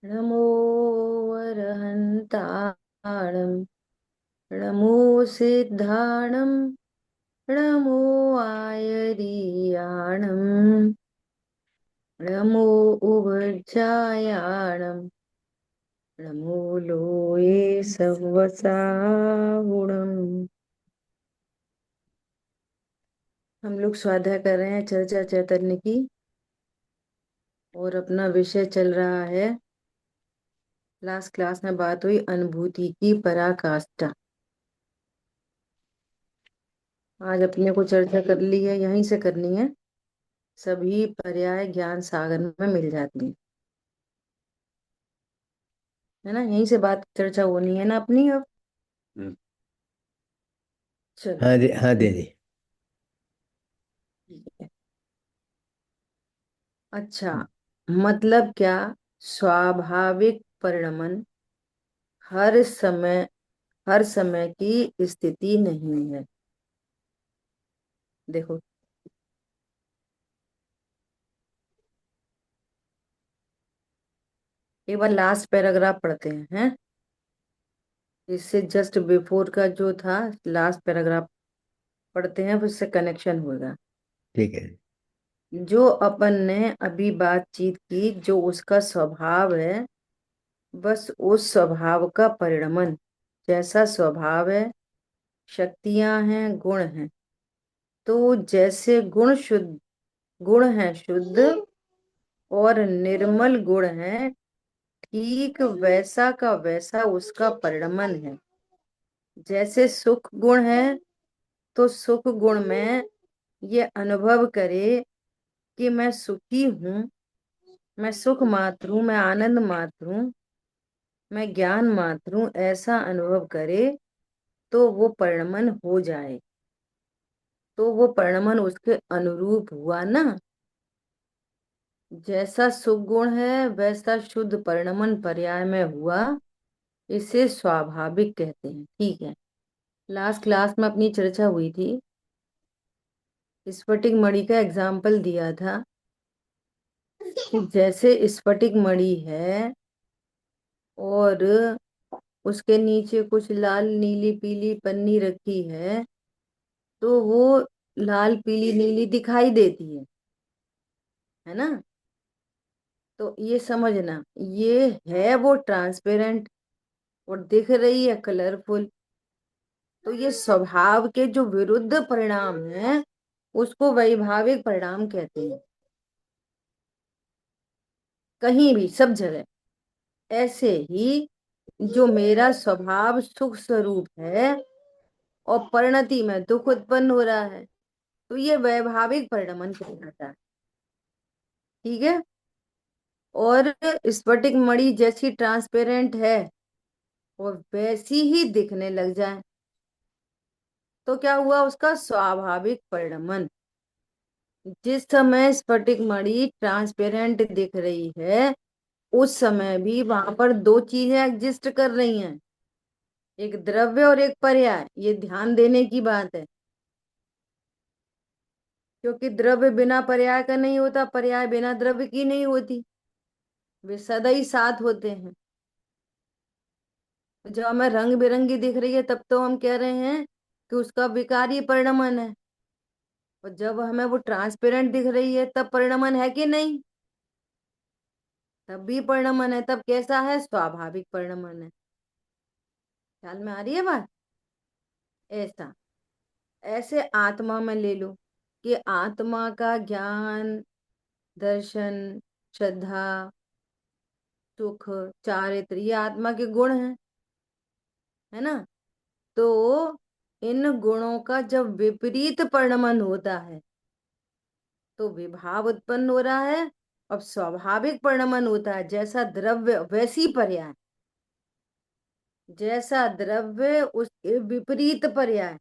नमो वरहन्ताणं नमो सिद्धाणं नमो आयर्याणं नमो उभयजायाणं नमो लोये सवसाहुणम्। हम लोग स्वाध्याय कर रहे हैं चर्चा चैतन्य की, और अपना विषय चल रहा है। लास्ट क्लास में बात हुई अनुभूति की पराकाष्ठा। आज अपने को चर्चा कर ली है, यहीं से करनी है। सभी पर्याय ज्ञान सागर में मिल जाती हैं, है ना। यहीं से बात चर्चा होनी है ना अपनी अब। चलो हाँ जी, हाँ दीदी। ठीक है। अच्छा, मतलब क्या? स्वाभाविक परिणमन हर समय की स्थिति नहीं है। देखो, एक बार लास्ट पैराग्राफ पढ़ते हैं। इससे जस्ट बिफोर का जो था लास्ट पैराग्राफ पढ़ते हैं, फिर उससे कनेक्शन होगा। ठीक है। जो अपन ने अभी बातचीत की, जो उसका स्वभाव है, बस उस स्वभाव का परिणमन। जैसा स्वभाव है, शक्तियां हैं, गुण हैं। तो जैसे गुण हैं शुद्ध और निर्मल गुण है, ठीक वैसा का वैसा उसका परिणमन है। जैसे सुख गुण है, तो सुख गुण में ये अनुभव करे कि मैं सुखी हूँ, मैं सुख मात्र हूँ, मैं आनंद मात्र हूँ, मैं ज्ञान मात्र हूँ, ऐसा अनुभव करे तो वो परिणमन हो जाए। तो वो परिणमन उसके अनुरूप हुआ ना। जैसा सुगुण है वैसा शुद्ध परिणमन पर्याय में हुआ। इसे स्वाभाविक कहते हैं। ठीक है। लास्ट क्लास में अपनी चर्चा हुई थी, स्फटिक मणि का एग्जाम्पल दिया था कि जैसे स्फटिक मणि है और उसके नीचे कुछ लाल नीली पीली पन्नी रखी है, तो वो लाल पीली नीली दिखाई देती है ना। तो ये समझना, ये है वो ट्रांसपेरेंट और दिख रही है कलरफुल। तो ये स्वभाव के जो विरुद्ध परिणाम है, उसको वैभाविक परिणाम कहते हैं। कहीं भी, सब जगह। ऐसे ही जो मेरा स्वभाव सुख स्वरूप है और परिणति में दुख उत्पन्न हो रहा है, तो ये वैभाविक परिणमन कहलाता है। ठीक है। और स्फटिक मणि जैसी ट्रांसपेरेंट है और वैसी ही दिखने लग जाए, तो क्या हुआ? उसका स्वाभाविक परिणमन। जिस समय स्फटिक मणि ट्रांसपेरेंट दिख रही है, उस समय भी वहां पर दो चीजें एग्जिस्ट कर रही हैं, एक द्रव्य और एक पर्याय। ये ध्यान देने की बात है, क्योंकि द्रव्य बिना पर्याय का नहीं होता, पर्याय बिना द्रव्य की नहीं होती। वे सदा ही साथ होते हैं। जब हमें रंग बिरंगी दिख रही है, तब तो हम कह रहे हैं कि उसका विकारी परिणमन है। और जब हमें वो ट्रांसपेरेंट दिख रही है, तब परिणमन है कि नहीं? तब भी परिणमन है। तब कैसा है? स्वाभाविक परिणमन है। ख्याल में आ रही है बात? ऐसा, ऐसे आत्मा में ले लो कि आत्मा का ज्ञान, दर्शन, श्रद्धा, सुख, चारित्र, ये आत्मा के गुण हैं, है ना। तो इन गुणों का जब विपरीत परिणमन होता है, तो विभाव उत्पन्न हो रहा है। अब स्वाभाविक परिणमन होता है, जैसा द्रव्य वैसी पर्याय। जैसा द्रव्य उसके विपरीत पर्याय,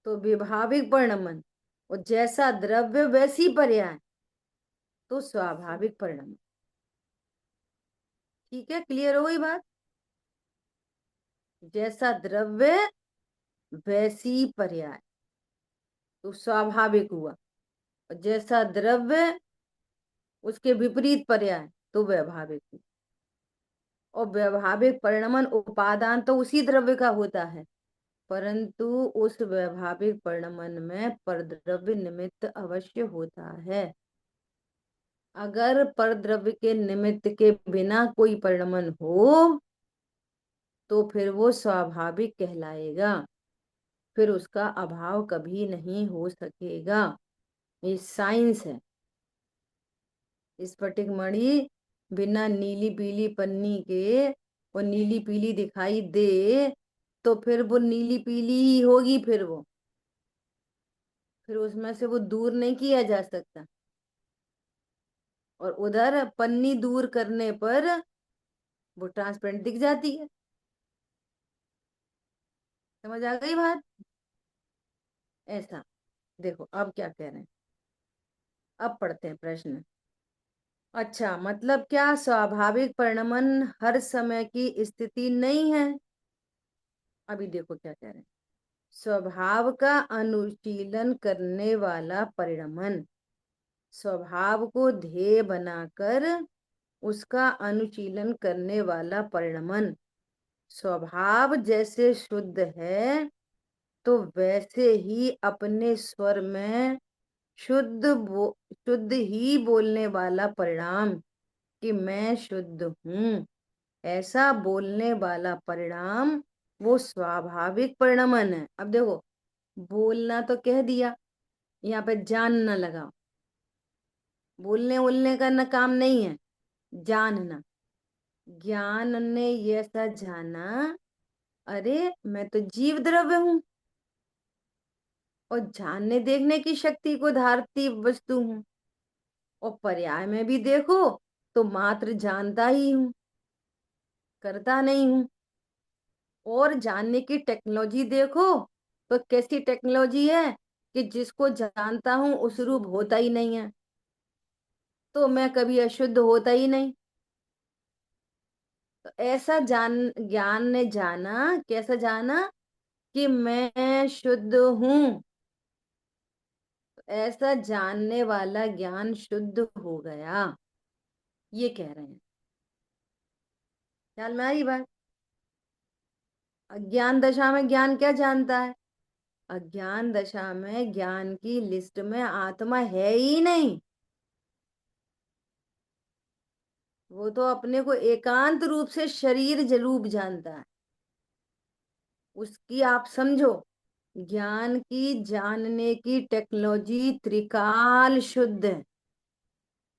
तो विभाविक परिणमन। और जैसा द्रव्य वैसी पर्याय, तो स्वाभाविक परिणमन। ठीक है, क्लियर हो गई बात? जैसा द्रव्य वैसी पर्याय, तो स्वाभाविक हुआ। और जैसा द्रव्य उसके विपरीत पर्याय, तो वैभाविक हुआ। और वैभाविक परिणमन उपादान तो उसी द्रव्य का होता है, परंतु उस वैभाविक परिणमन में परद्रव्य निमित्त अवश्य होता है। अगर परद्रव्य के निमित्त के बिना कोई परिणमन हो तो फिर वो स्वाभाविक कहलाएगा, फिर उसका अभाव कभी नहीं हो सकेगा। ये साइंस है। स्फटिक मणि बिना नीली पीली पन्नी के वो नीली पीली दिखाई दे तो फिर वो नीली पीली ही होगी, फिर उसमें से वो दूर नहीं किया जा सकता। और उधर पन्नी दूर करने पर वो ट्रांसपेरेंट दिख जाती है। समझ आ गई बात? ऐसा। देखो अब क्या कह रहे हैं, अब पढ़ते हैं प्रश्न। अच्छा, मतलब क्या स्वाभाविक परिणमन हर समय की स्थिति नहीं है? अभी देखो क्या कह रहे हैं। स्वभाव का अनुशीलन करने वाला परिणमन, स्वभाव को ध्येय बनाकर उसका अनुशीलन करने वाला परिणमन, स्वभाव जैसे शुद्ध है तो वैसे ही अपने स्वर में शुद्ध ही बोलने वाला परिणाम कि मैं शुद्ध हूं, ऐसा बोलने वाला परिणाम वो स्वाभाविक परिणमन है। अब देखो, बोलना तो कह दिया, यहाँ पे जानना लगा। बोलने बोलने का ना काम नहीं है, जानना। ज्ञान ने ये ऐसा जाना, अरे मैं तो जीव द्रव्य हूं और जानने देखने की शक्ति को धारती वस्तु हूं। और पर्याय में भी देखो तो मात्र जानता ही हूं, करता नहीं हूं। और जानने की टेक्नोलॉजी देखो तो कैसी टेक्नोलॉजी है कि जिसको जानता हूं उस रूप होता ही नहीं है, तो मैं कभी अशुद्ध होता ही नहीं। तो ऐसा ज्ञान ने जाना, कैसा जाना कि मैं शुद्ध हूं। तो ऐसा जानने वाला ज्ञान शुद्ध हो गया, ये कह रहे हैं। ख्याल में आई बात? अज्ञान दशा में ज्ञान क्या जानता है? अज्ञान दशा में ज्ञान की लिस्ट में आत्मा है ही नहीं। वो तो अपने को एकांत रूप से शरीर जरूप जानता है। उसकी आप समझो, ज्ञान की जानने की टेक्नोलॉजी त्रिकाल शुद्ध है।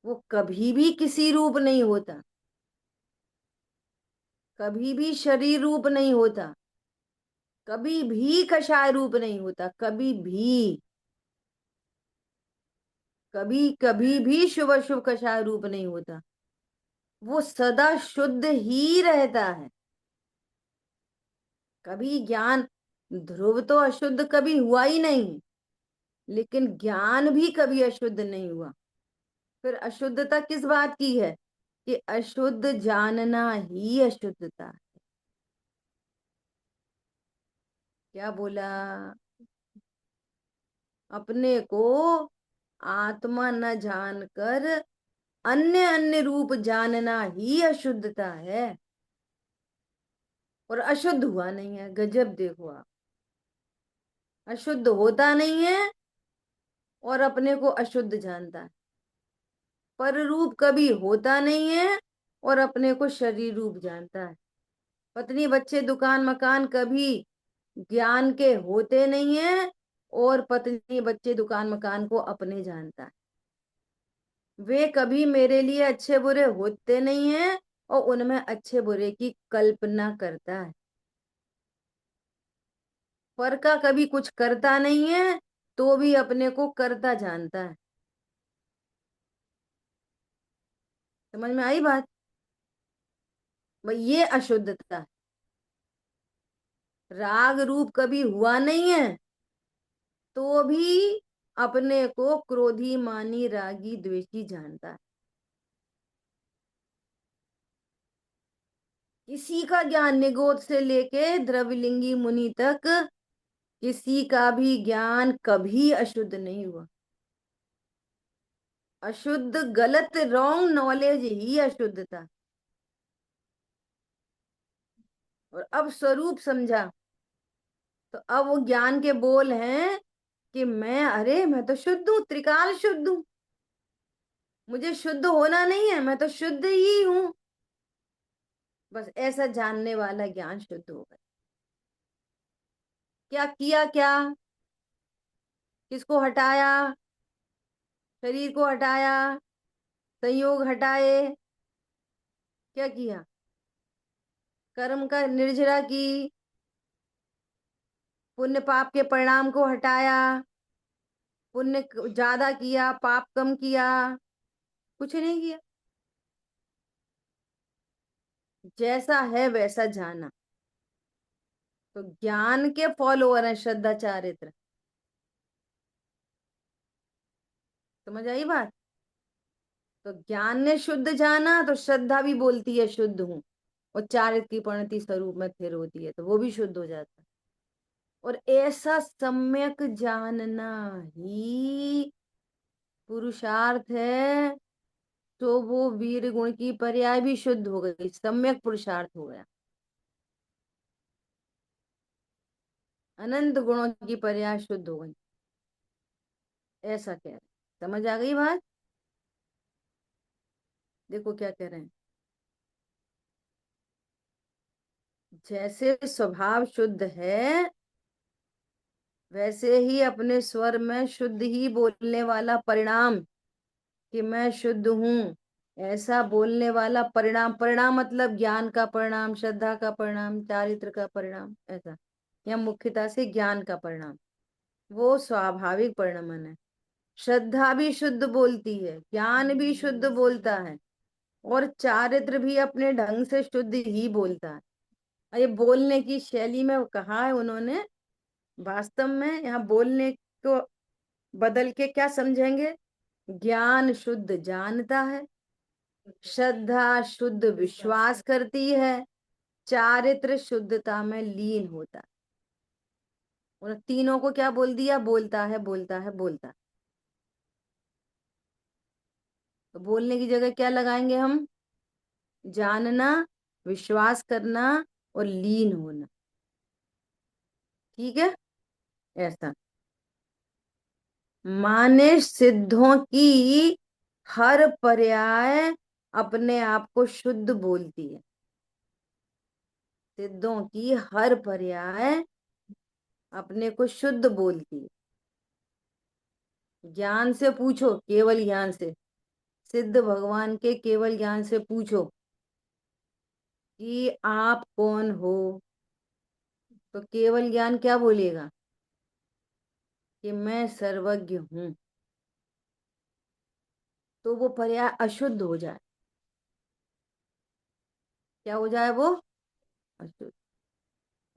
वो कभी भी किसी रूप नहीं होता, कभी भी शरीर रूप नहीं होता, कभी भी कषाय रूप नहीं होता, कभी कभी भी शुभ शुभ कषाय रूप नहीं होता। वो सदा शुद्ध ही रहता है। कभी ज्ञान, ध्रुव तो अशुद्ध कभी हुआ ही नहीं, लेकिन ज्ञान भी कभी अशुद्ध नहीं हुआ। फिर अशुद्धता किस बात की है? कि अशुद्ध जानना ही अशुद्धता है। क्या बोला? अपने को आत्मा न जानकर अन्य अन्य रूप जानना ही अशुद्धता है। और अशुद्ध हुआ नहीं है, गजब देखो आप। अशुद्ध होता नहीं है और अपने को अशुद्ध जानता है। पर रूप कभी होता नहीं है और अपने को शरीर रूप जानता है। पत्नी बच्चे दुकान मकान कभी ज्ञान के होते नहीं है और पत्नी बच्चे दुकान मकान को अपने जानता है। वे कभी मेरे लिए अच्छे बुरे होते नहीं है और उनमें अच्छे बुरे की कल्पना करता है। पर का कभी कुछ करता नहीं है तो भी अपने को करता जानता है। समझ में आई बात? भाई ये अशुद्धता है। राग रूप कभी हुआ नहीं है तो भी अपने को क्रोधी मानी रागी द्वेषी जानता है। किसी का ज्ञान निगोद से लेके द्रविलिंगी मुनि तक किसी का भी ज्ञान कभी अशुद्ध नहीं हुआ। अशुद्ध, गलत, रॉन्ग नॉलेज ही अशुद्धता। और अब स्वरूप समझा, तो अब वो ज्ञान के बोल हैं कि मैं, अरे मैं तो शुद्ध हूँ, त्रिकाल शुद्ध हूँ, मुझे शुद्ध होना नहीं है, मैं तो शुद्ध ही हूँ। बस ऐसा जानने वाला ज्ञान शुद्ध हो गया। क्या किया, क्या, किसको हटाया? शरीर को हटाया, संयोग हटाए। क्या किया? कर्म का निर्जरा की, पुण्य पाप के परिणाम को हटाया, पुण्य ज्यादा किया, पाप कम किया? कुछ नहीं किया। जैसा है वैसा जाना। तो ज्ञान के फॉलोअर है श्रद्धा चारित्र। समझ आई बात? तो ज्ञान ने शुद्ध जाना, तो श्रद्धा भी बोलती है शुद्ध हूँ, और चारित्र की परिणति स्वरूप में स्थिर होती है, तो वो भी शुद्ध हो जाता है। और ऐसा सम्यक जानना ही पुरुषार्थ है। तो वो वीर गुण की पर्याय भी शुद्ध हो गई, सम्यक पुरुषार्थ हो गया। अनंत गुणों की पर्याय शुद्ध हो गई, ऐसा कह रहे हैं। समझ आ गई बात? देखो क्या कह रहे हैं। जैसे स्वभाव शुद्ध है, वैसे ही अपने स्वर में शुद्ध ही बोलने वाला परिणाम, कि मैं शुद्ध हूं, ऐसा बोलने वाला परिणाम। परिणाम मतलब ज्ञान का परिणाम, श्रद्धा का परिणाम, चारित्र का परिणाम, ऐसा। या मुख्यतः से ज्ञान का परिणाम, वो स्वाभाविक परिणमन है। श्रद्धा भी शुद्ध बोलती है, ज्ञान भी शुद्ध बोलता है, और चारित्र भी अपने ढंग से शुद्ध ही बोलता है। और ये बोलने की शैली में कहा है उन्होंने। वास्तव में यहाँ बोलने को बदल के क्या समझेंगे? ज्ञान शुद्ध जानता है, श्रद्धा शुद्ध विश्वास करती है, चारित्र शुद्धता में लीन होता है। उन तीनों को क्या बोल दिया? बोलता है, बोलता है, बोलता है। तो बोलने की जगह क्या लगाएंगे हम? जानना, विश्वास करना, और लीन होना। ठीक है? ऐसा माने सिद्धों की हर पर्याय अपने आप को शुद्ध बोलती है। सिद्धों की हर पर्याय अपने को शुद्ध बोलती है। ज्ञान से पूछो, केवल ज्ञान से, सिद्ध भगवान के केवल ज्ञान से पूछो कि आप कौन हो, तो केवल ज्ञान क्या बोलेगा? कि मैं सर्वज्ञ हूं। तो वो पर्याय अशुद्ध हो जाए। क्या हो जाए वो? अशुद्ध।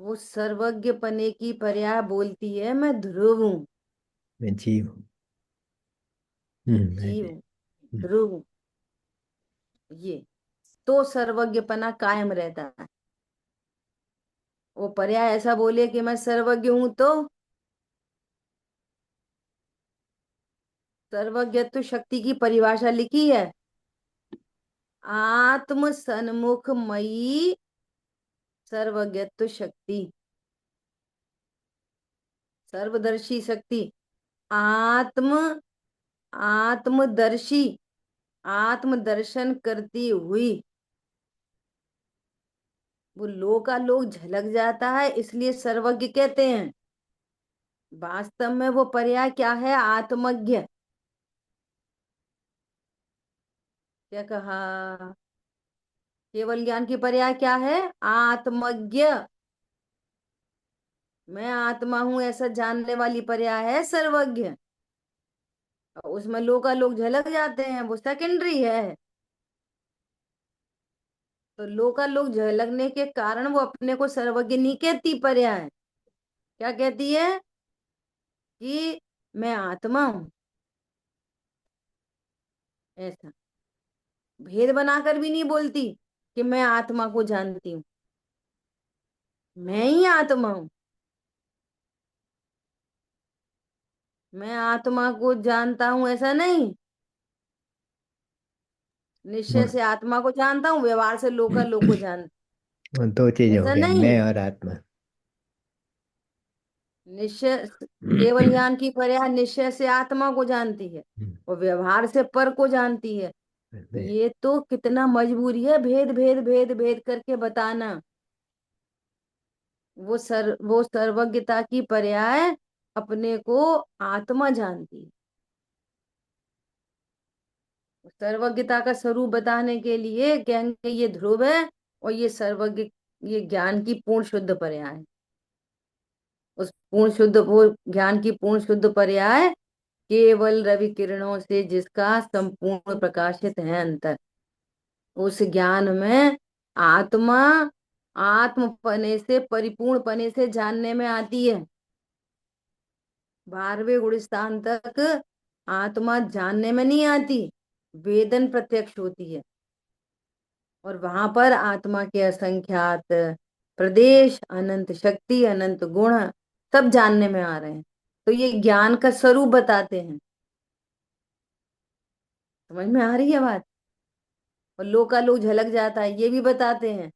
वो सर्वज्ञ पने की पर्याय बोलती है मैं ध्रुव हूं, मैं जीव हूँ। जीव मैं- हूं, ध्रुव हूं। ये तो सर्वज्ञपना कायम रहता है। वो पर्याय ऐसा बोले कि मैं सर्वज्ञ हूं, तो सर्वज्ञत्व शक्ति की परिभाषा लिखी है, आत्म सन्मुखमयी सर्वज्ञत्व शक्ति, सर्वदर्शी शक्ति। आत्म आत्मदर्शी, आत्मदर्शन करती हुई। वो लोकालोक झलक जाता है, इसलिए सर्वज्ञ कहते हैं। वास्तव में वो पर्याय क्या है? आत्मज्ञ। क्या कहा? केवल ज्ञान की पर्याय क्या है? आत्मज्ञ। मैं आत्मा हूं ऐसा जानने वाली पर्याय है सर्वज्ञ। उसमें लोकालोक झलक जाते हैं, वो सेकेंडरी है। तो लोकालोक झलकने के कारण वो अपने को सर्वज्ञ नहीं कहती पर्याय। क्या कहती है? कि मैं आत्मा हूं, ऐसा। भेद बनाकर भी नहीं बोलती कि मैं आत्मा को जानती हूँ, मैं ही आत्मा हूं। मैं आत्मा को जानता हूं ऐसा नहीं, निश्चय हाँ, से आत्मा को जानता हूँ, व्यवहार से लोक को जानता दो चीजें हूँ। हो ऐसा गया, नहीं मैं है। और आत्मा। निश्चय, केवल ज्ञान की पर्याय निश्चय से आत्मा को जानती है और व्यवहार से पर को जानती है। ये तो कितना मजबूरी है भेद भेद भेद भेद करके बताना। वो सर्वज्ञता की पर्याय अपने को आत्मा जानती है। सर्वज्ञता का स्वरूप बताने के लिए कहेंगे ये ध्रुव है और ये सर्वज्ञ, ये ज्ञान की पूर्ण शुद्ध पर्याय है। उस पूर्ण शुद्ध, वो ज्ञान की पूर्ण शुद्ध पर्याय केवल रवि किरणों से जिसका संपूर्ण प्रकाशित है अंतर, उस ज्ञान में आत्मा आत्म पने से, परिपूर्ण पने से जानने में आती है। 12वें गुण स्थान तक आत्मा जानने में नहीं आती, वेदन प्रत्यक्ष होती है। और वहां पर आत्मा के असंख्यात प्रदेश, अनंत शक्ति, अनंत गुण सब जानने में आ रहे हैं। तो ये ज्ञान का स्वरूप बताते हैं। समझ में आ रही है बात? और लोकालोक झलक जाता है ये भी बताते हैं।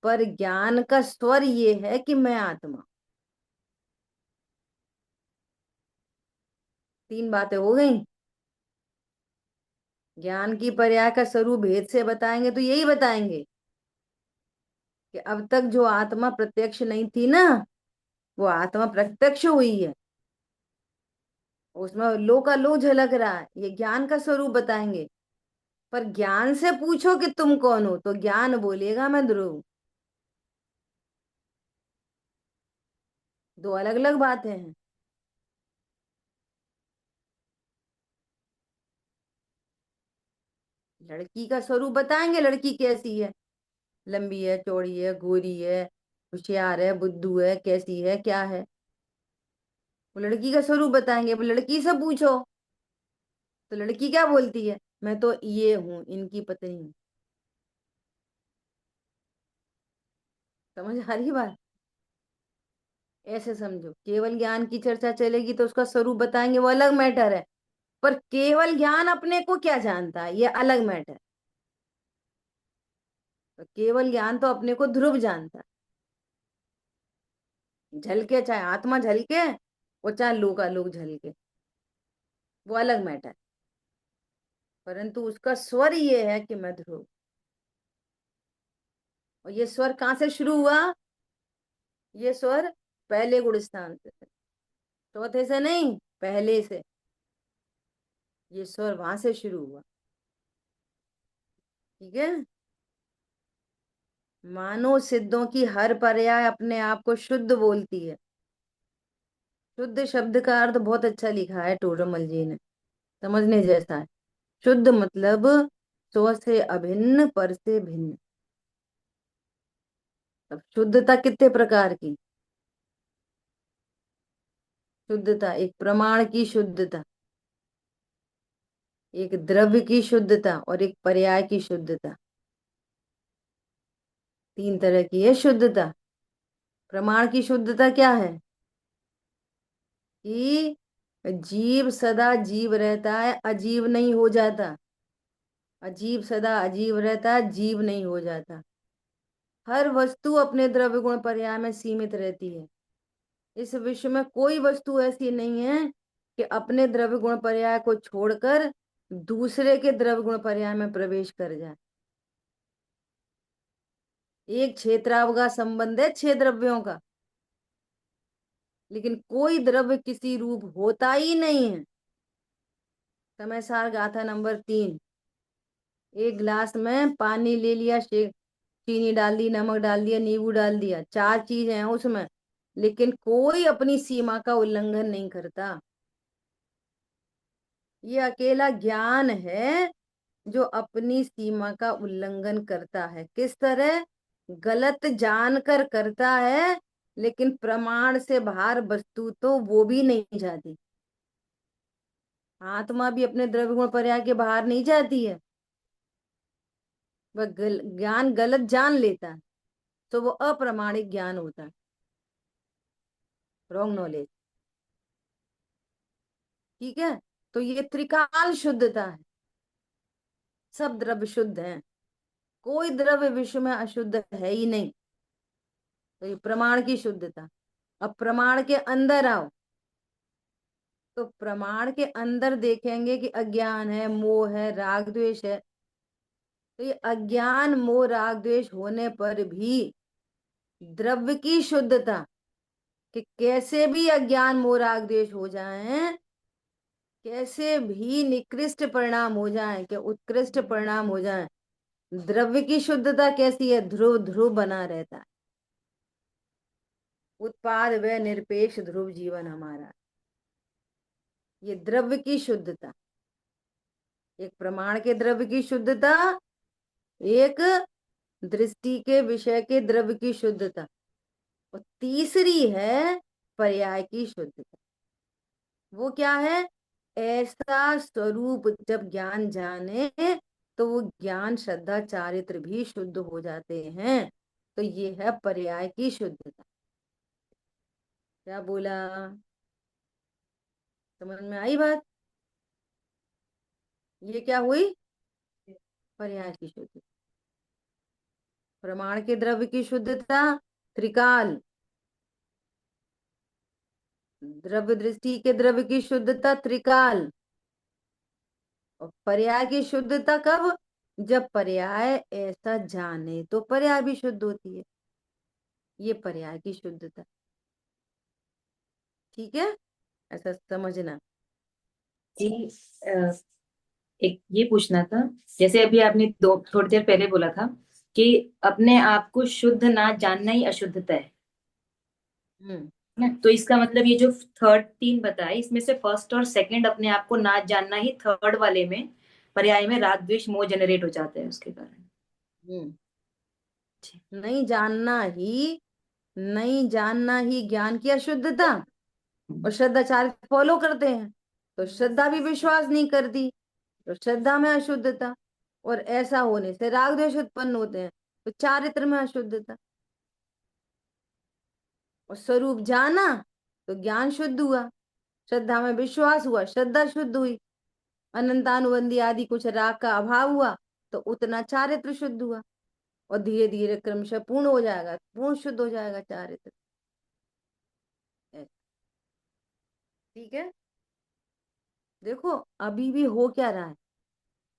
पर ज्ञान का स्वर ये है कि मैं आत्मा। 3 बातें हो गई। ज्ञान की पर्याय का स्वरूप भेद से बताएंगे तो यही बताएंगे कि अब तक जो आत्मा प्रत्यक्ष नहीं थी ना, वो आत्मा प्रत्यक्ष हुई है। उसमें लोकालोक झलक रहा है, ये ज्ञान का स्वरूप बताएंगे। पर ज्ञान से पूछो कि तुम कौन हो, तो ज्ञान बोलेगा मैं ध्रुव हूं। दो अलग अलग बातें हैं। लड़की का स्वरूप बताएंगे, लड़की कैसी है, लंबी है, चौड़ी है, गोरी है, होशियार है, बुद्धू है, कैसी है, क्या है, वो लड़की का स्वरूप बताएंगे। वो लड़की से पूछो तो लड़की क्या बोलती है, मैं तो ये हूं, इनकी पत्नी हूं। समझ आ रही बात? ऐसे समझो, केवल ज्ञान की चर्चा चलेगी तो उसका स्वरूप बताएंगे, वो अलग मैटर है। पर केवल ज्ञान अपने को क्या जानता है, ये अलग मैटर। तो केवल ज्ञान तो अपने को ध्रुव जानता है। झलके चाहे आत्मा झलके और चाहे लोकालोक झलके, वो अलग मैटर। परंतु उसका स्वर ये है कि मैं ध्रुव। और ये स्वर कहाँ से शुरू हुआ? ये स्वर पहले गुण स्थान से, चौथे से नहीं, पहले से। ये स्वर वहां से शुरू हुआ। ठीक है। मानो सिद्धों की हर पर्याय अपने आप को शुद्ध बोलती है। शुद्ध शब्द का अर्थ बहुत अच्छा लिखा है टोडरमल जी ने, समझने जैसा है। शुद्ध मतलब स्व से अभिन्न, पर से भिन्न। अब शुद्धता कितने प्रकार की? शुद्धता, एक प्रमाण की शुद्धता, एक द्रव्य की शुद्धता और एक पर्याय की शुद्धता। 3 तरह की है शुद्धता। प्रमाण की शुद्धता क्या है? कि जीव सदा जीव रहता है, अजीव नहीं हो जाता। अजीव सदा अजीव रहता है, जीव नहीं हो जाता। हर वस्तु अपने द्रव्य गुण पर्याय में सीमित रहती है। इस विश्व में कोई वस्तु ऐसी नहीं है कि अपने द्रव्य गुण पर्याय को छोड़कर दूसरे के द्रव्य गुण पर्याय में प्रवेश कर जाए। एक क्षेत्रावकाश संबंध है 6 द्रव्यों का, लेकिन कोई द्रव्य किसी रूप होता ही नहीं है। समय सार गाथा नंबर 3। एक गिलास में पानी ले लिया, शेक, चीनी डाल दी, नमक डाल दिया, नींबू डाल दिया, 4 चीजें हैं उसमें, लेकिन कोई अपनी सीमा का उल्लंघन नहीं करता। ये अकेला ज्ञान है जो अपनी सीमा का उल्लंघन करता है। किस तरह? गलत जानकर करता है, लेकिन प्रमाण से बाहर वस्तु तो वो भी नहीं जाती। आत्मा भी अपने द्रव्य गुण पर्याय के बाहर नहीं जाती है। वह ज्ञान गलत जान लेता है तो वो अप्रमाणिक ज्ञान होता है, रॉन्ग नॉलेज। ठीक है। तो ये त्रिकाल शुद्धता है। सब द्रव्य शुद्ध हैं, कोई द्रव्य विश्व में अशुद्ध है ही नहीं। तो ये प्रमाण की शुद्धता। अब प्रमाण के अंदर आओ, तो प्रमाण के अंदर देखेंगे कि अज्ञान है, मोह है, राग द्वेष है। तो ये अज्ञान मोह राग द्वेष होने पर भी द्रव्य की शुद्धता, कि कैसे भी अज्ञान मोह राग द्वेष हो जाए, कैसे भी निकृष्ट परिणाम हो जाए, कि उत्कृष्ट परिणाम हो जाए, द्रव्य की शुद्धता कैसी है? ध्रुव ध्रुव बना रहता है। उत्पाद व निरपेक्ष ध्रुव जीवन हमारा। ये द्रव्य की शुद्धता, एक प्रमाण के द्रव्य की शुद्धता, एक दृष्टि के विषय के द्रव्य की शुद्धता, और तीसरी है पर्याय की शुद्धता। वो क्या है? ऐसा स्वरूप जब ज्ञान जाने, तो वो ज्ञान श्रद्धा चारित्र भी शुद्ध हो जाते हैं। तो ये है पर्याय की शुद्धता। क्या बोला? समझ में आई बात? ये क्या हुई? पर्याय की शुद्धता। प्रमाण के द्रव्य की शुद्धता त्रिकाल, द्रव्य दृष्टि के द्रव्य की शुद्धता त्रिकाल, और पर्याय की शुद्धता कब? जब पर्याय ऐसा जाने तो पर्याय भी शुद्ध होती है। ये पर्याय की शुद्धता। ठीक है, ऐसा समझना। जी। अ, एक ये पूछना था, जैसे अभी आपने दो थोड़ी देर पहले बोला था कि अपने आप को शुद्ध ना जानना ही अशुद्धता है हम्म। ना, तो इसका मतलब ये जो थर्ड तीन बताए, इसमें से फर्स्ट और सेकंड अपने आप को ना जानना ही थर्ड वाले में पर्याय में राग द्वेष मोह जनरेट हो जाते हैं उसके कारण। हम्म। जी। नहीं जानना ही, नहीं जानना ही ज्ञान की अशुद्धता। और श्रद्धाचार्य फॉलो करते हैं, तो श्रद्धा भी विश्वास नहीं करती, तो श्रद्धा में अशुद्धता। और ऐसा होने से राग द्वेष उत्पन्न होते हैं, तो चारित्र में अशुद्धता। और स्वरूप जाना तो ज्ञान शुद्ध हुआ, श्रद्धा में विश्वास हुआ, श्रद्धा शुद्ध हुई, अनंतानुबंधी आदि कुछ राग का अभाव हुआ, तो उतना चारित्र शुद्ध हुआ। और धीरे धीरे क्रमशः पूर्ण हो जाएगा, पूर्ण शुद्ध हो जाएगा चारित्र। ऐसा। ठीक है, देखो अभी भी हो क्या रहा है?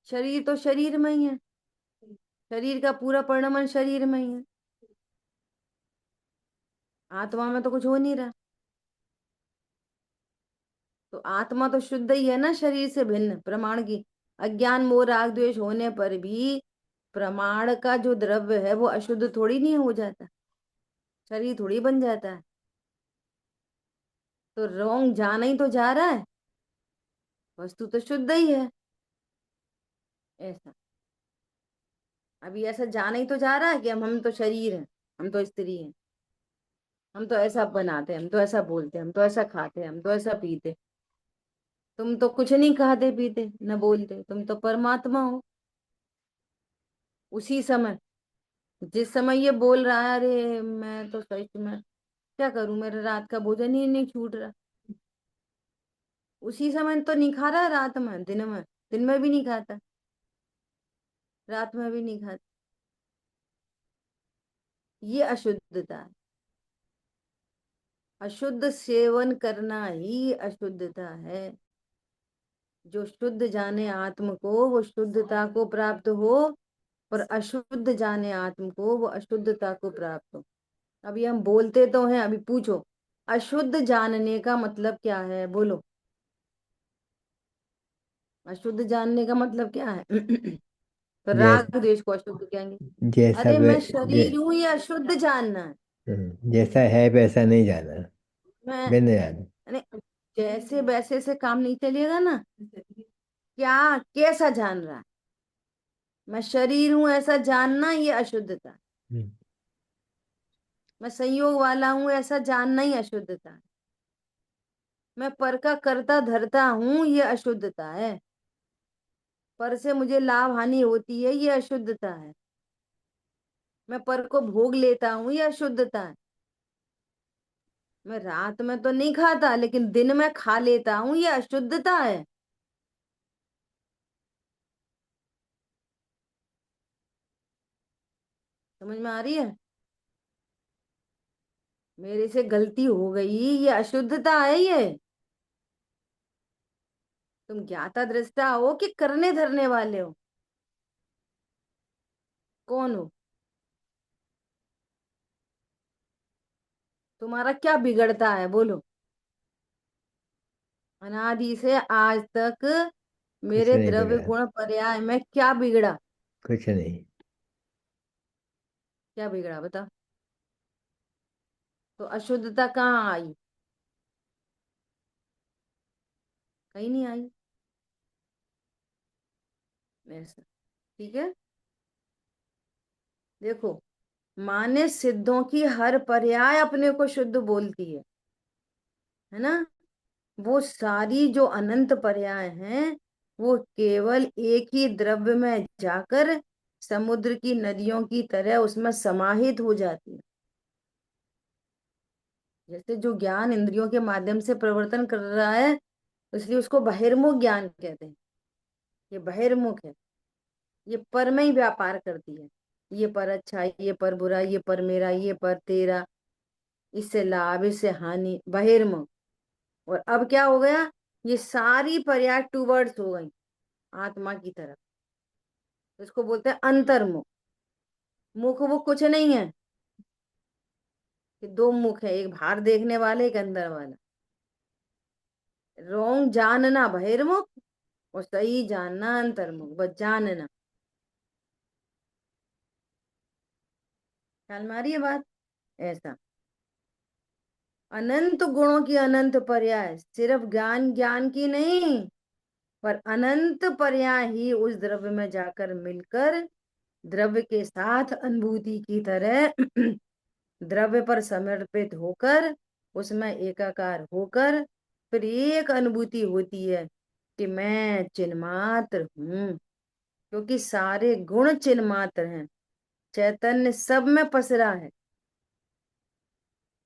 शरीर तो शरीर में ही है, शरीर का पूरा परिणमन शरीर में ही है, आत्मा में तो कुछ हो नहीं रहा। तो आत्मा तो शुद्ध ही है ना, शरीर से भिन्न प्रमाण की। अज्ञान मोह राग द्वेष होने पर भी प्रमाण का जो द्रव्य है वो अशुद्ध थोड़ी नहीं हो जाता, शरीर थोड़ी बन जाता है। तो रोंग जाना ही तो जा रहा है, वस्तु तो शुद्ध ही है। ऐसा, अभी ऐसा जाना ही तो जा रहा है कि हम तो शरीर हैं, हम तो स्त्री हैं, हम तो ऐसा बनाते हैं, हम तो ऐसा बोलते हैं, हम तो ऐसा खाते हैं, हम तो ऐसा पीते। तुम तो कुछ नहीं खाते पीते न बोलते, तुम तो परमात्मा हो। उसी समय, जिस समय ये बोल रहा है, अरे मैं तो सच में क्या करूं, मेरा रात का भोजन ही नहीं छूट रहा, उसी समय तो नहीं खा रहा, रात में दिन में, दिन में भी नहीं खाता, रात में भी नहीं खाता। ये अशुद्धता है। अशुद्ध सेवन करना ही अशुद्धता है। जो शुद्ध जाने आत्म को वो शुद्धता को प्राप्त हो, और अशुद्ध जाने आत्म को वो अशुद्धता को प्राप्त हो। अभी हम बोलते तो हैं, अभी पूछो अशुद्ध जानने का मतलब क्या है? बोलो, अशुद्ध जानने का मतलब क्या है? तो जैस राग द्वेष को अशुद्ध कहेंगे। जैसा अरे वे मैं शरीर हूं, ये अशुद्ध जानना है। जैसा है वैसा नहीं जाना। मैं, मैंने जाना। अरे जैसे वैसे से काम नहीं चलेगा ना। क्या कैसा जान रहा है? मैं शरीर हूं ऐसा जानना, ये अशुद्धता है। हम्म, मैं संयोग वाला हूं ऐसा जानना ही अशुद्धता है। मैं पर का कर्ता धरता हूं, ये अशुद्धता है। पर से मुझे लाभ हानि होती है, ये अशुद्धता है। मैं पर को भोग लेता हूं, ये अशुद्धता है। मैं रात में तो नहीं खाता, लेकिन दिन में खा लेता हूं, ये अशुद्धता है। समझ में आ रही है? मेरे से गलती हो गई, ये अशुद्धता है ये। तुम ज्ञाता दृष्टा हो कि करने धरने वाले हो? कौन हो? तुम्हारा क्या बिगड़ता है बोलो? अनादि से आज तक कुछ मेरे नहीं द्रव्य बिगड़ा। गुण पर्याय में क्या बिगड़ा? कुछ नहीं। क्या बिगड़ा बता? तो अशुद्धता कहाँ आई? कहीं नहीं आई। ऐसा, ठीक है। देखो, माने सिद्धों की हर पर्याय अपने को शुद्ध बोलती है ना? वो सारी जो अनंत पर्याय हैं, वो केवल एक ही द्रव्य में जाकर समुद्र की नदियों की तरह उसमें समाहित हो जाती है। जैसे जो ज्ञान इंद्रियों के माध्यम से प्रवर्तन कर रहा है, इसलिए उसको बहिर्मुख ज्ञान कहते हैं। ये बहिर्मुख है, ये पर में ही व्यापार करती है। ये पर अच्छा, ये पर बुरा, ये पर मेरा, ये पर तेरा, इससे लाभ, इससे हानि, बहिर्मुख। और अब क्या हो गया? ये सारी पर्याय टूवर्ड्स हो गई आत्मा की तरफ। इसको बोलते हैं अंतर्मुख। मुख वो कुछ नहीं है कि दो मुख है, एक बाहर देखने वाला, एक अंदर वाला। रोंग जानना बहिर्मुख और सही जानना अंतर्मुख, बस जानना। ख्याल में आ रही है बात? ऐसा अनंत गुणों की अनंत पर्याय, सिर्फ ज्ञान ज्ञान की नहीं, पर अनंत पर्याय ही उस द्रव्य में जाकर मिलकर द्रव्य के साथ अनुभूति की तरह द्रव्य पर समर्पित होकर उसमें एकाकार होकर फिर एक अनुभूति होती है कि मैं चिन्मात्र हूँ। क्योंकि सारे गुण चिन्मात्र हैं, चैतन्य सब में पसरा है।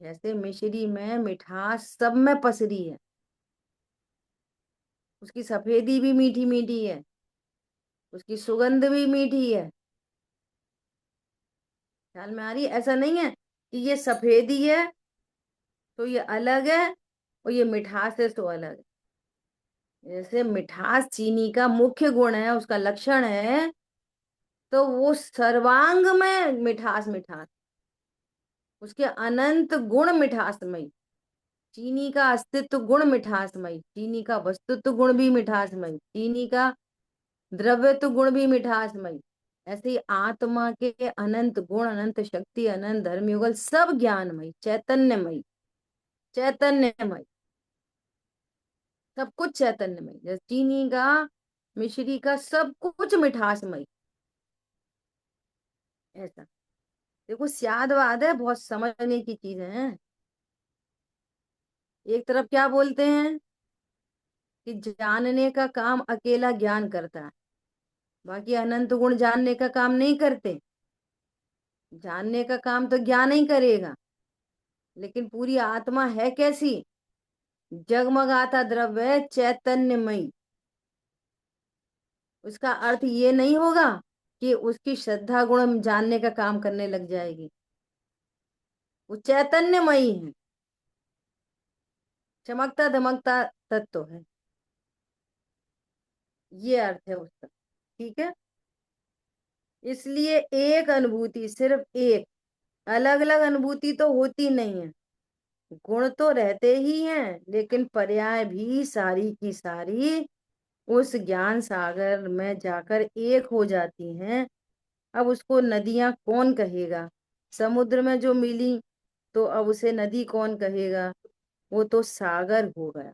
जैसे मिश्री में मिठास सब में पसरी है, उसकी सफेदी भी मीठी मीठी है, उसकी सुगंध भी मीठी है। ख्याल में आ रही है? ऐसा नहीं है कि ये सफेदी है तो ये अलग है और ये मिठास है तो अलग है। जैसे मिठास चीनी का मुख्य गुण है, उसका लक्षण है, तो वो सर्वांग में मिठास मिठास, उसके अनंत गुण मिठासमयी। चीनी का अस्तित्व गुण मिठासमयी, चीनी का वस्तुत्व गुण भी मिठासमयी, चीनी का द्रव्यत्व गुण भी मिठासमयी। ऐसे ही आत्मा के अनंत गुण, अनंत शक्ति, अनंत धर्म युगल सब ज्ञानमयी, चैतन्यमयी, चैतन्यमय, सब कुछ चैतन्यमय। जैसे चीनी का, मिश्री का, सब कुछ मिठासमय। ऐसा। देखो स्याद वाद है, बहुत समझने की चीजें हैं। एक तरफ क्या बोलते हैं कि जानने का काम अकेला ज्ञान करता है, बाकी अनंत गुण जानने का काम नहीं करते। जानने का काम तो ज्ञान ही करेगा, लेकिन पूरी आत्मा है कैसी? जगमगाता द्रव्य है, चैतन्यमयी। उसका अर्थ ये नहीं होगा कि उसकी श्रद्धा गुण जानने का काम करने लग जाएगी। वो चैतन्यमयी है, चमकता धमकता तत्व है। ये अर्थ है उसका, ठीक है। इसलिए एक अनुभूति, सिर्फ एक, अलग अलग अनुभूति तो होती नहीं है। गुण तो रहते ही हैं, लेकिन पर्याय भी सारी की सारी उस ज्ञान सागर में जाकर एक हो जाती हैं। अब उसको नदियां कौन कहेगा? समुद्र में जो मिली तो अब उसे नदी कौन कहेगा? वो तो सागर हो गया।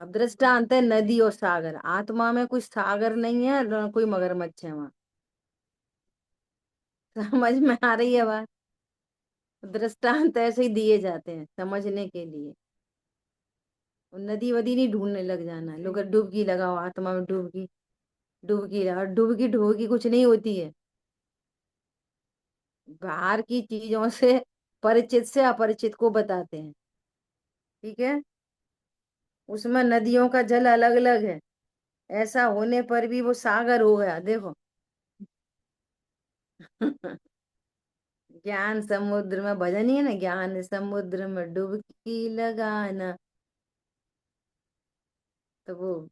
अब दृष्टांत है नदी और सागर, आत्मा में कोई सागर नहीं है, न कोई मगरमच्छ है वहां। समझ में आ रही है बात? दृष्टांत ऐसे ही दिए जाते हैं समझने के लिए। और नदी वदी नहीं ढूंढने लग जाना, लोग डुबकी लगाओ आत्मा में, डुबकी, डुबकी लगाओ, डुबकी ढुबकी कुछ नहीं होती है। बाहर की चीजों से परिचित से अपरिचित को बताते हैं, ठीक है। उसमें नदियों का जल अलग अलग है, ऐसा होने पर भी वो सागर हो गया, देखो। ज्ञान समुद्र में भजन ही है ना, ज्ञान समुद्र में डुबकी लगाना। तो वो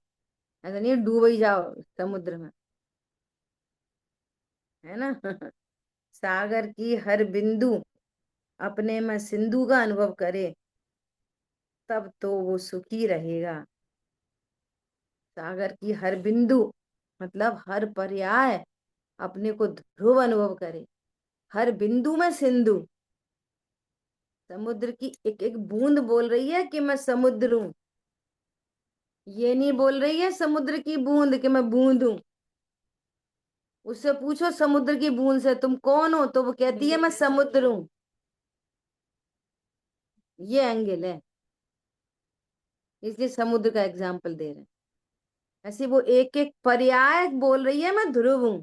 ऐसा नहीं है डूब ही जाओ समुद्र में, है ना। सागर की हर बिंदु अपने में सिंधु का अनुभव करे, तब तो वो सुखी रहेगा। सागर की हर बिंदु मतलब हर पर्याय अपने को ध्रुव अनुभव करे, हर बिंदु में सिंधु। समुद्र की एक एक बूंद बोल रही है कि मैं समुद्र हूं, ये नहीं बोल रही है समुद्र की बूंद कि मैं बूंद हूं। उससे पूछो समुद्र की बूंद से तुम कौन हो, तो वो कहती है मैं समुद्र हूं। ये एंगल है, इसलिए समुद्र का एग्जाम्पल दे रहे हैं। ऐसे वो एक एक पर्याय बोल रही है मैं ध्रुव हूं,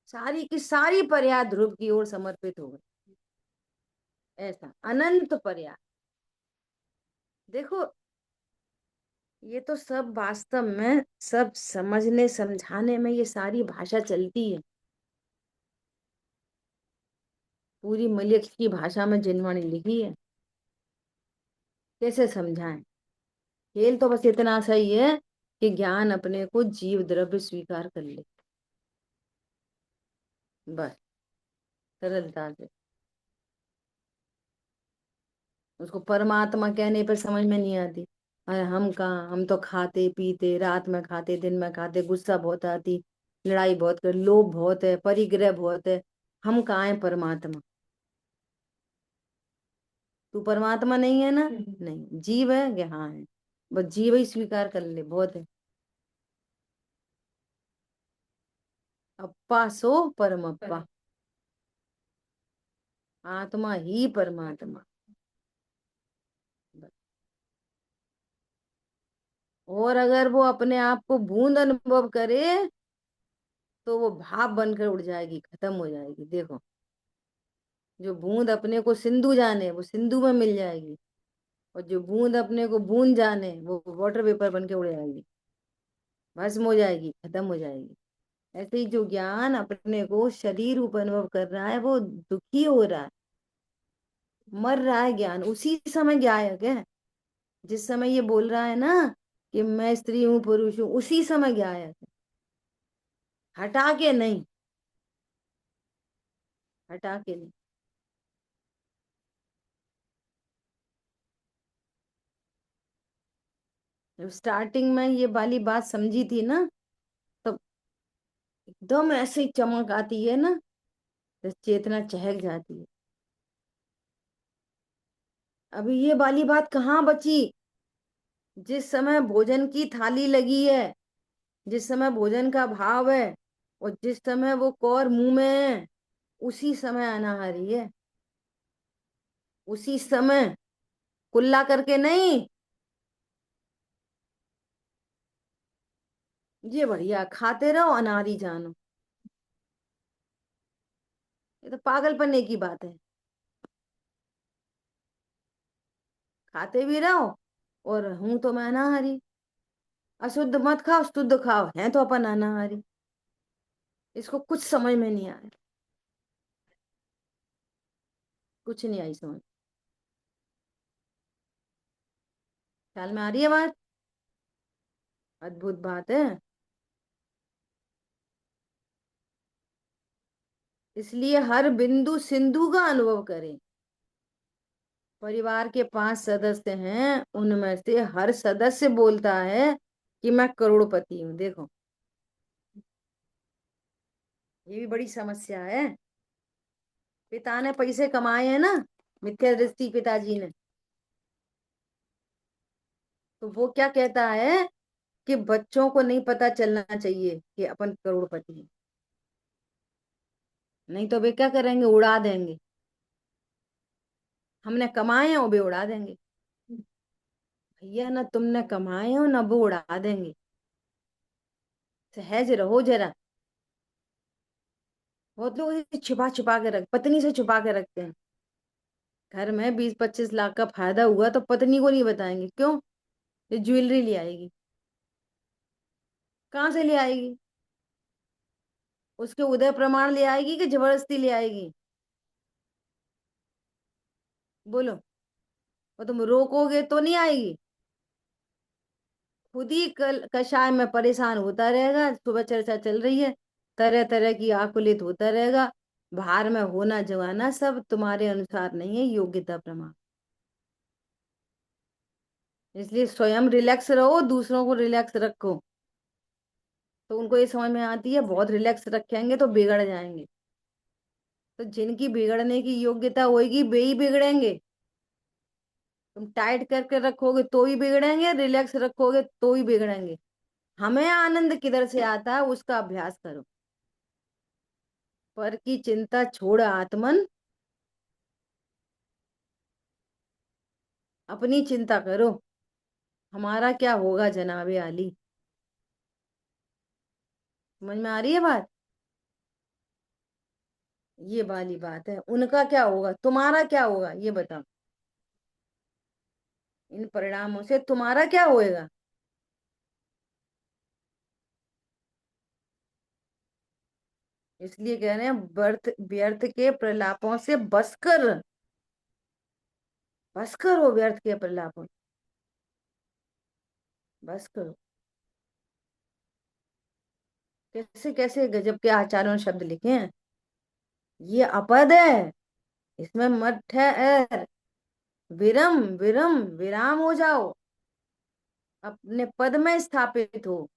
सारी की सारी पर्याय ध्रुव की ओर समर्पित हो गई। ऐसा अनंत पर्याय। देखो ये तो सब वास्तव में सब समझने समझाने में ये सारी भाषा चलती है, पूरी मलयालम की भाषा में जिनवाणी लिखी है। कैसे समझाएं। खेल तो बस इतना सही है कि ज्ञान अपने को जीव द्रव्य स्वीकार कर ले, बस सरलता से। उसको परमात्मा कहने पर समझ में नहीं आती। अरे हम कहाँ, हम तो खाते पीते, रात में खाते दिन में खाते, गुस्सा बहुत आती, लड़ाई बहुत कर, लोभ बहुत है, परिग्रह बहुत है। हम कहाँ है परमात्मा। तू परमात्मा नहीं है ना, नहीं जीव है कि हाँ है, बस जीव ही स्वीकार कर ले बहुत है। अप्पा सो परमप्पा, आत्मा ही परमात्मा। और अगर वो अपने आप को बूंद अनुभव करे तो वो भाप बनकर उड़ जाएगी, खत्म हो जाएगी। देखो जो बूंद अपने को सिंधु जाने वो सिंधु में मिल जाएगी, और जो बूंद अपने को बूंद जाने वो वाटर वेपर बन के उड़ जाएगी, भस्म हो जाएगी, खत्म हो जाएगी। ऐसे ही जो ज्ञान अपने को शरीर रूप अनुभव कर रहा है वो दुखी हो रहा है, मर रहा है, ज्ञान उसी समय गायक है। जिस समय ये बोल रहा है ना कि मैं स्त्री हूँ पुरुष हूँ, उसी समय गायक है, हटा के नहीं, हटा के नहीं। जब स्टार्टिंग में ये वाली बात समझी थी ना, तब एकदम ऐसे ही चमक आती है ना, तो चेतना चहक जाती है। अभी ये वाली बात कहाँ बची। जिस समय भोजन की थाली लगी है, जिस समय भोजन का भाव है, और जिस समय वो कौर मुंह में है, उसी समय अनाहारी है, उसी समय, कुल्ला करके नहीं। ये बढ़िया, खाते रहो अनारी जानो। ये तो पागलपने की बात है। खाते भी रहो और हूं तो मैं अनाहारी। अशुद्ध मत खाओ, शुद्ध खाओ, है तो अपन अनाहारी। इसको कुछ समझ में नहीं आया, कुछ नहीं आई समझ। ख्याल में आ रही है बात। अद्भुत बात है। इसलिए हर बिंदु सिंधु का अनुभव करें। परिवार के 5 सदस्य हैं, उनमें से हर सदस्य बोलता है कि मैं करोड़पति हूं। देखो ये भी बड़ी समस्या है। पिता ने पैसे कमाए हैं ना, मिथ्या दृष्टि पिताजी ने, तो वो क्या कहता है कि बच्चों को नहीं पता चलना चाहिए कि अपन करोड़पति हैं, नहीं तो वे क्या करेंगे, उड़ा देंगे। हमने कमाए हैं वो भी उड़ा देंगे। भैया ना तुमने कमाए हो ना वो उड़ा देंगे, सहज रहो जरा। बहुत लोग इसे छिपा छिपा के रख, पत्नी से छुपा के रखते हैं। घर में 20-25 लाख का फायदा हुआ तो पत्नी को नहीं बताएंगे, क्यों, ये ज्वेलरी ले आएगी। कहाँ से ले आएगी, उसके उदय प्रमाण ले आएगी कि जबरदस्ती ले आएगी। बोलो। और तुम रोकोगे तो नहीं आएगी। खुद ही कल कषाय में परेशान होता रहेगा, सुबह चर्चा चल रही है, तरह तरह की आकुलित होता रहेगा। बाहर में होना जवाना सब तुम्हारे अनुसार नहीं है, योग्यता प्रमाण। इसलिए स्वयं रिलैक्स रहो, दूसरों को रिलैक्स रखो। तो उनको ये समझ में आती है बहुत रिलैक्स रखेंगे तो बिगड़ जाएंगे। तो जिनकी बिगड़ने की योग्यता होगी वे ही बिगड़ेंगे। तुम टाइट करके रखोगे तो ही बिगड़ेंगे, रिलैक्स रखोगे तो ही बिगड़ेंगे। हमें आनंद किधर से आता है उसका अभ्यास करो। पर की चिंता छोड़ आत्मन, अपनी चिंता करो। हमारा क्या होगा जनाबे आली। समझ में आ रही है बात। ये वाली बात है, उनका क्या होगा तुम्हारा क्या होगा ये बताओ। इन परिणामों से तुम्हारा क्या होएगा। इसलिए कह रहे हैं व्यर्थ व्यर्थ के प्रलापों से बस कर। बस करो व्यर्थ के प्रलापों। बस करो। कैसे कैसे गजब के आचार्यों ने शब्द लिखे हैं। ये अपद है, इसमें मत ठहर। विरम विरम विराम हो जाओ, अपने पद में स्थापित हो।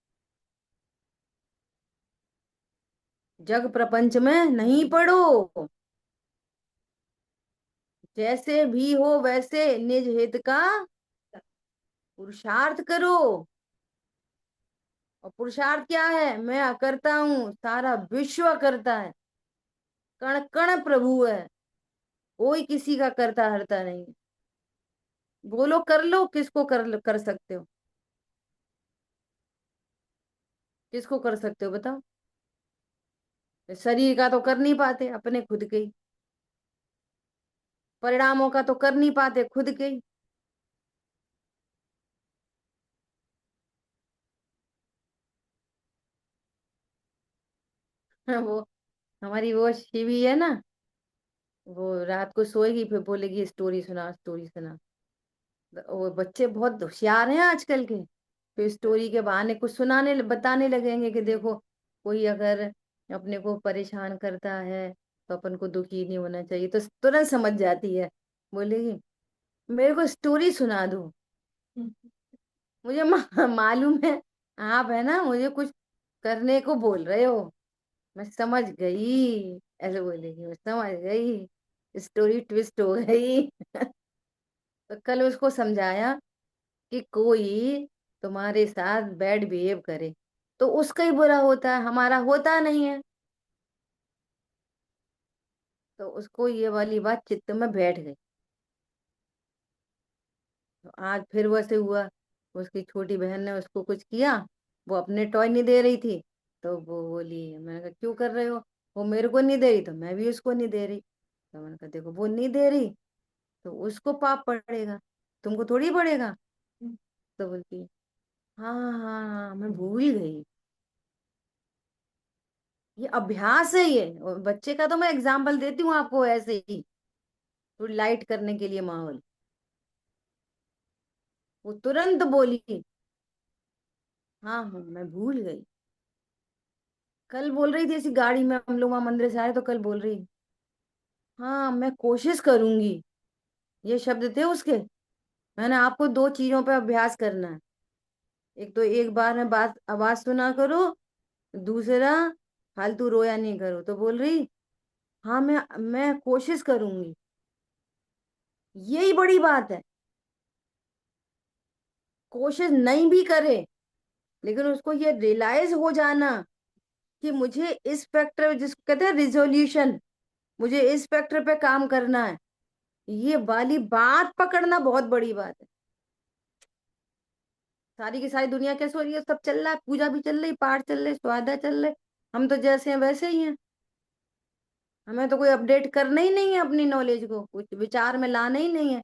जग प्रपंच में नहीं पड़ो। जैसे भी हो वैसे निज हित का पुरुषार्थ करो। और पुरुषार्थ क्या है, मैं अकर्ता हूं, सारा विश्व करता है। कण कण प्रभु है, कोई किसी का करता हरता नहीं। बोलो कर लो, किसको कर सकते हो। किसको कर सकते हो बताओ। शरीर का तो कर नहीं पाते अपने खुद के ही। परिणामों का तो कर नहीं पाते खुद के ही। वो हमारी वो शिवी है ना, वो रात को सोएगी फिर बोलेगी स्टोरी सुना स्टोरी सुना। वो बच्चे बहुत होशियार हैं आजकल के। फिर स्टोरी के बहाने कुछ सुनाने बताने लगेंगे कि देखो, कोई अगर अपने को परेशान करता है तो अपन को दुखी नहीं होना चाहिए। तो तुरंत समझ जाती है, बोलेगी मेरे को स्टोरी सुना दो। मुझे मालूम है आप है ना मुझे कुछ करने को बोल रहे हो। मैं समझ गई, ऐसे बोलेगी, मैं समझ गई, स्टोरी ट्विस्ट हो गई। तो कल उसको समझाया कि कोई तुम्हारे साथ बैड बिहेव करे तो उसका ही बुरा होता है, हमारा होता नहीं है। तो उसको ये वाली बात चित्त में बैठ गई। तो आज फिर वैसे हुआ, उसकी छोटी बहन ने उसको कुछ किया, वो अपने टॉय नहीं दे रही थी। तो वो बोली, मैंने कहा क्यों कर रहे हो। वो मेरे को नहीं दे रही तो मैं भी उसको नहीं दे रही। तो मैंने कहा देखो वो नहीं दे रही तो उसको पाप पड़ेगा, तुमको थोड़ी पड़ेगा। तो बोलती है, हाँ हाँ हाँ मैं भूल गई। ये अभ्यास है ये। और बच्चे का तो मैं एग्जाम्पल देती हूँ आपको ऐसे ही, थोड़ी लाइट करने के लिए माहौल। वो तुरंत बोली, हाँ हाँ मैं भूल गई। कल बोल रही थी ऐसी गाड़ी में, हम लोग वहां मंदिर से आए तो कल बोल रही, हाँ मैं कोशिश करूंगी। ये शब्द थे उसके। मैंने आपको दो चीजों पे अभ्यास करना है। एक तो एक बार में बात आवाज सुना करो, दूसरा फालतू रोया नहीं करो। तो बोल रही, हाँ मैं कोशिश करूंगी। यही बड़ी बात है। कोशिश नहीं भी करे लेकिन उसको ये रियलाइज हो जाना कि मुझे इस फैक्टर, जिसको कहते हैं रिजोल्यूशन, मुझे इस फैक्टर पे काम करना है। ये वाली बात पकड़ना बहुत बड़ी बात है। सारी की सारी दुनिया कैसे हो रही है, सब चल रहा है, पूजा भी चल रही, पाठ चल रहे, स्वाध्याय चल रहे। हम तो जैसे हैं वैसे ही हैं। हमें तो कोई अपडेट करना ही नहीं है, अपनी नॉलेज को कुछ विचार में लाना ही नहीं है।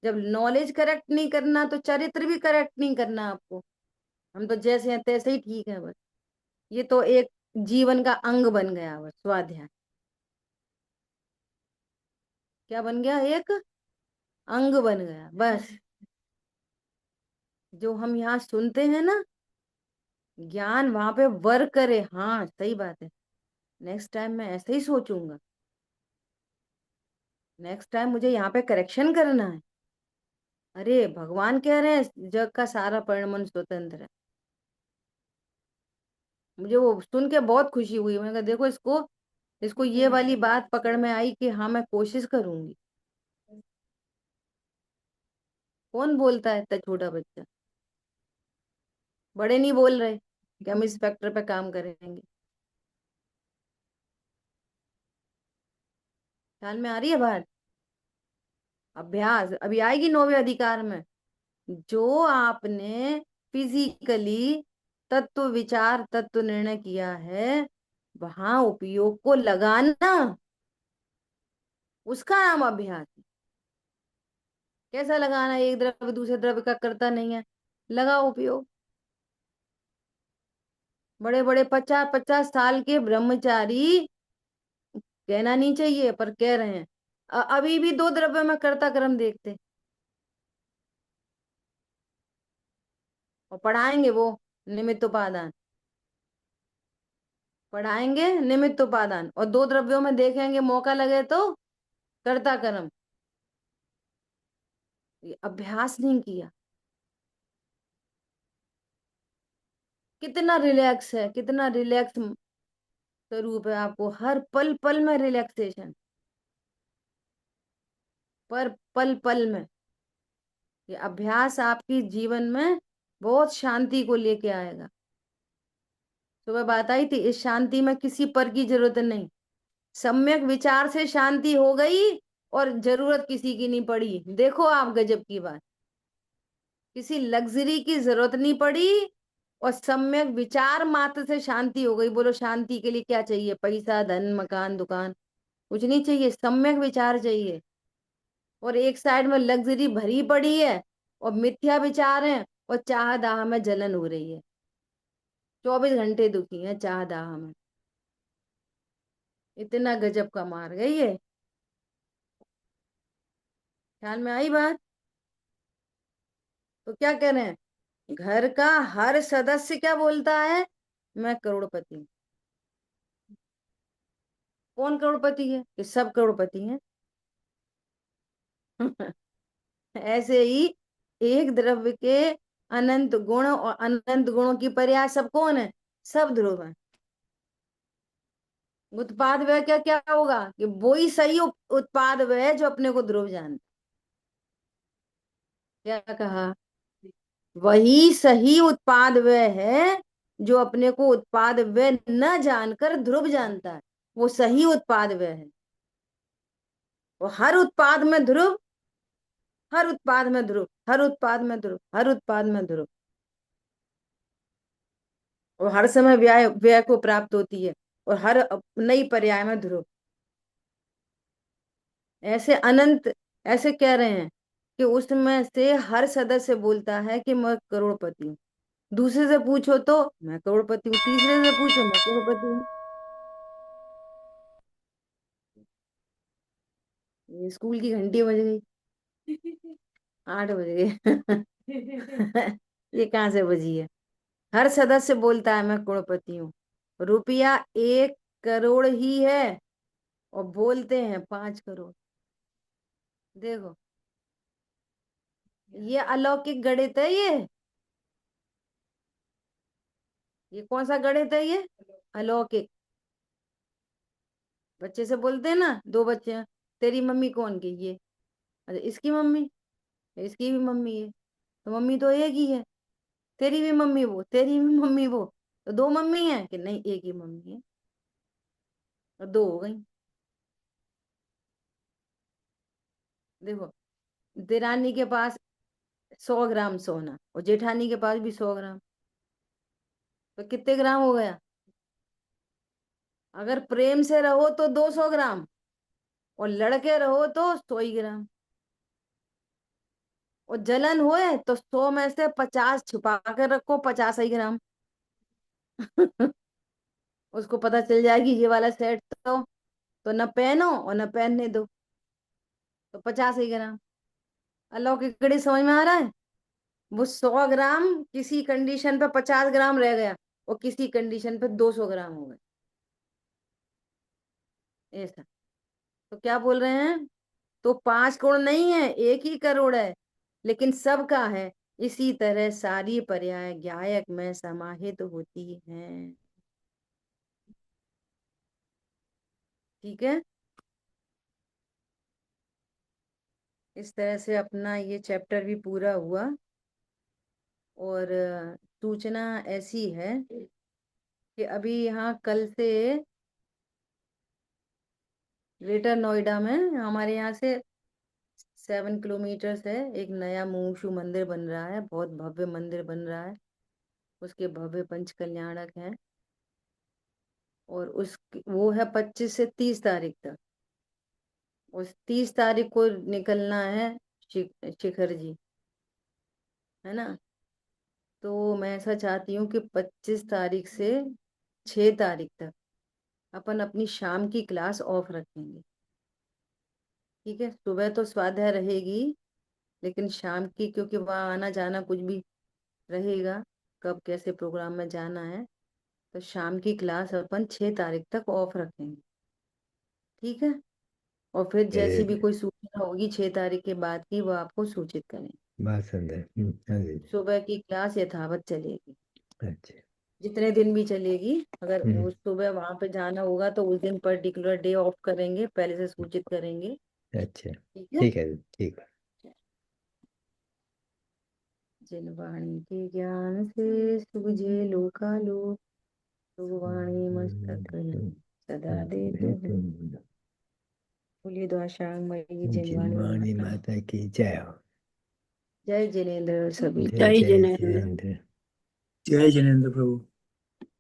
जब नॉलेज करेक्ट नहीं करना तो चरित्र भी करेक्ट नहीं करना आपको। हम तो जैसे हैं तैसे ही ठीक है बस। ये तो एक जीवन का अंग बन गया बस स्वाध्याय। क्या बन गया, एक अंग बन गया बस। जो हम यहाँ सुनते हैं ना, ज्ञान वहां पे वर्क करे। हाँ सही बात है। नेक्स्ट टाइम मैं ऐसे ही सोचूंगा। नेक्स्ट टाइम मुझे यहाँ पे करेक्शन करना है। अरे भगवान कह रहे हैं जग का सारा परिणमन स्वतंत्र है। मुझे वो सुन के बहुत खुशी हुई। मैंने कहा देखो इसको, इसको ये वाली बात पकड़ में आई कि हाँ मैं कोशिश करूंगी। कौन बोलता है इतना छोटा बच्चा। बड़े नहीं बोल रहे कि हम इस फैक्टर पे काम करेंगे। ख्याल में आ रही है बात। अभ्यास अभी आएगी नौवें अधिकार में। जो आपने फिजिकली तत्व विचार तत्व निर्णय किया है, वहां उपयोग को लगाना, उसका नाम अभ्यास है। कैसा लगाना, एक द्रव्य दूसरे द्रव्य का करता नहीं है। लगाओ उपयोग। बड़े बड़े 50-50 साल के ब्रह्मचारी, कहना नहीं चाहिए पर कह रहे हैं, अभी भी दो द्रव्य में कर्ता कर्म देखते। और पढ़ाएंगे वो निमित्त उपादान, पढ़ाएंगे निमित्त उपादान, और दो द्रव्यों में देखेंगे मौका लगे तो कर्ता कर्म। ये अभ्यास नहीं किया। कितना रिलैक्स है, कितना रिलैक्स स्वरूप है। आपको हर पल पल में रिलैक्सेशन, पर पल पल में। ये अभ्यास आपकी जीवन में बहुत शांति को लेके आएगा। सुबह बात आई थी, इस शांति में किसी पर की जरूरत नहीं। सम्यक विचार से शांति हो गई और जरूरत किसी की नहीं पड़ी। देखो आप गजब की बात। किसी लग्जरी की जरूरत नहीं पड़ी और सम्यक विचार मात्र से शांति हो गई। बोलो शांति के लिए क्या चाहिए? पैसा, धन, मकान, दुकान, कुछ नहीं चाहिए, सम्यक विचार चाहिए। और एक साइड में लग्जरी भरी पड़ी है और मिथ्या विचार है, और चाह दाह में जलन हो रही है। 24 घंटे दुखी है चाह दाह में। इतना गजब का मार गई है। ख्याल में आई बात। तो क्या कह रहे हैं, घर का हर सदस्य क्या बोलता है? मैं करोड़पति हूँ। कौन करोड़पति है? कि सब करोड़पति हैं। ऐसे ही एक द्रव्य के अनंत गुण और अनंत गुणों की पर्याय सब कौन है? सब ध्रुव है। उत्पाद व्यय क्या क्या होगा? कि वो ही सही उत्पाद व्यय है जो अपने को ध्रुव जानता। क्या कहा? वही सही उत्पाद व्यय है जो अपने को उत्पाद व्यय न जानकर ध्रुव जानता है। वो सही उत्पाद व्यय है। वो हर उत्पाद में ध्रुव, हर उत्पाद में ध्रुव, हर उत्पाद में ध्रुव, हर उत्पाद में ध्रुव। और हर समय व्यय व्यय को प्राप्त होती है, और हर नई पर्याय में ध्रुव। ऐसे अनंत, ऐसे कह रहे हैं कि उसमें से हर सदस्य बोलता है कि मैं करोड़पति हूँ। दूसरे से पूछो तो मैं करोड़पति हूँ, तीसरे से पूछो मैं करोड़पति हूँ। ये स्कूल की घंटी बज गई। 8 बज गए। ये कहाँ से बजी है? हर सदस्य बोलता है मैं करोड़पति हूँ। रुपया 1 करोड़ ही है और बोलते हैं 5 करोड़। देखो, ये अलौकिक गणित है ये। ये कौन सा गणित है ये? अलौकिक। बच्चे से बोलते हैं ना, दो बच्चे हैं, तेरी मम्मी कौन की? ये, अच्छा इसकी मम्मी, इसकी भी मम्मी है, तो मम्मी तो एक ही है। तेरी भी मम्मी वो, तेरी भी मम्मी वो, तो दो मम्मी है? कि नहीं, एक ही मम्मी है। और दो हो गई। देखो, देरानी के पास 100 ग्राम सोना और जेठानी के पास भी 100 ग्राम, तो कितने ग्राम हो गया? अगर प्रेम से रहो तो 200 ग्राम, और लड़के रहो तो 100 ही ग्राम। और जलन हुए तो 100 में से 50 छुपा कर रखो, 50 ही ग्राम। उसको पता चल जाएगी ये वाला सेट तो न पहनो और न पहनने दो, तो 50 ही ग्राम। अलौकिक गणित समझ में आ रहा है? वो 100 ग्राम किसी कंडीशन पे 50 ग्राम रह गया, और किसी कंडीशन पे 200 ग्राम हो गए, ऐसा। तो क्या बोल रहे हैं? तो 5 करोड़ नहीं है, 1 ही करोड़ है, लेकिन सबका है। इसी तरह सारी पर्याय ज्ञायक में समाहित होती हैं। ठीक है। इस तरह से अपना ये चैप्टर भी पूरा हुआ। और सूचना ऐसी है कि अभी यहाँ कल से ग्रेटर नोएडा में, हमारे यहाँ से 7 किलोमीटर है, एक नया मुमुक्षु मंदिर बन रहा है, बहुत भव्य मंदिर बन रहा है। उसके भव्य पंच कल्याणक हैं। और उस वो है 25 से 30 तारीख तक। उस 30 तारीख को निकलना है शिखर जी, है ना। तो मैं ऐसा चाहती हूँ कि 25 तारीख से 6 तारीख तक अपन अपनी शाम की क्लास ऑफ रखेंगे। ठीक है, सुबह तो स्वाध्याय रहेगी, लेकिन शाम की, क्योंकि वहाँ आना जाना कुछ भी रहेगा, कब कैसे प्रोग्राम में जाना है, तो शाम की क्लास अपन 6 तारीख तक ऑफ रखेंगे। ठीक है। और फिर जैसी भी मेरे कोई सूचना होगी 6 तारीख के बाद की, वो आपको सूचित करें। बात समझे। हाँ जी। सुबह की क्लास यथावत चलेगी, अच्छा। जितने दिन भी चलेगी। अगर हम्म। वो सुबह वहां पे जाना होगा तो उस दिन पर्टिकुलर डे ऑफ करेंगे, पहले से सूचित करेंगे। अच्छा। ठीक है। ठीक है, ठीक है। जिन वाणी के ज्ञान से सुझे लोकालोक, तो वाणी मस्तक कहीं सदा दे तो हो। बोलिए द्वाशांग मई जिनवाणी जिनवाणी माता। माता की जय हो। जय जिनेन्द्र सभी। जय जय जय जिनेन्द्र। जयेंद्र। जय जिनेन्द्र प्रभु।